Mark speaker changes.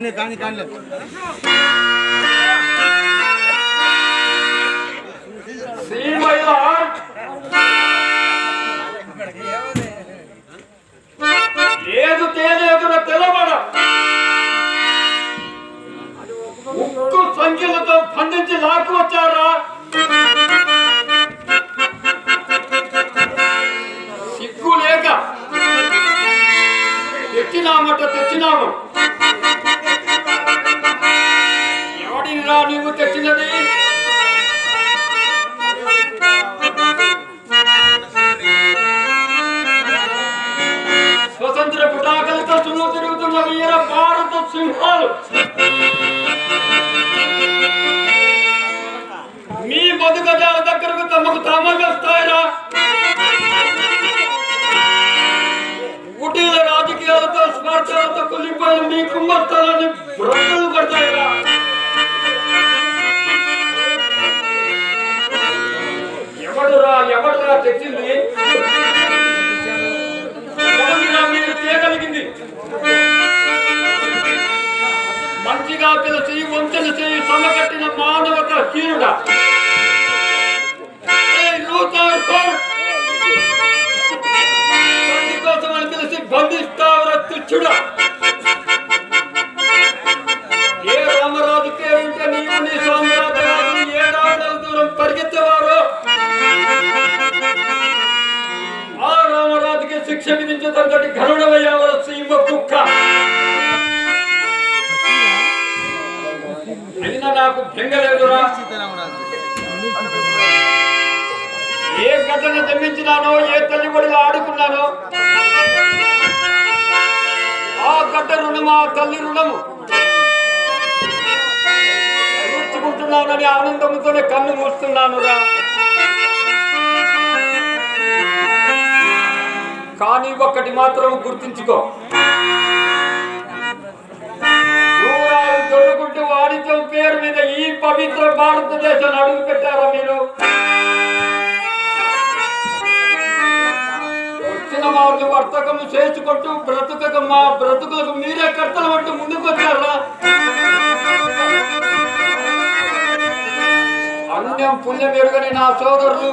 Speaker 1: కానీ
Speaker 2: లేదు తేలేదు తెలబడ ఉక్కు సంఖ్యలతో ఖండించి లాక్కు వచ్చారా? సిగ్గు లేక తెచ్చినాము. ఎవడిరా నీవు తెచ్చినది? స్వతంత్ర పుటాకలతో చుట్టూ తిరుగుతున్న వీర భారత సింహాలు మీ మధుగజాల దగ్గరకు తమకు తామగస్తాయరా? కుటీల రాజకీయాలతో స్వార్థాలతో కులిపోయిన మీ కుంభస్థలాన్ని బ్రతులు పడతాయరా? ఎవడురా తెచ్చింది? మీరు తీయగలిగింది మంచిగా తెలిసి వంచన చేయి సమకట్టిన మానవత హీనుడా? కోసం అని తెలిసి బంధిస్తావరా తుచ్చుడా? ఏ రామరాజు పేరుంటే నీవు నీ సామ్రాజ్యాన్ని ఏడాళ్ళ దూరం పరిగెత్తేవారు ఆ రామరాజుకి శిక్ష విధించేటంతటి గరుడవయ్యావర సీమ కుక్క. అయినా నాకు బెంగలేదురా. ఏ గడ్డను జన్మించినానో, ఏ తల్లి బడిలో ఆడుకున్నానో ఆ గడ్డ రుణము, ఆ తల్లి రుణము తీర్చుకుంటున్నానని ఆనందంతోనే కన్ను మూస్తున్నానురా. కానీ ఒక్కటి మాత్రం గుర్తించుకో, దూరాలు దొరుకుంటూ వాణిజ్యం పేరు మీద ఈ పవిత్ర భారతదేశాన్ని అడుగు పెట్టారా మీరు? వాళ్ళు వర్తకము చేసుకుంటూ మా బ్రతుకులకు మీరే కర్తలు అంటూ ముందుకు వచ్చారా? అన్యం పుణ్యం ఎరుగని నా సోదరులు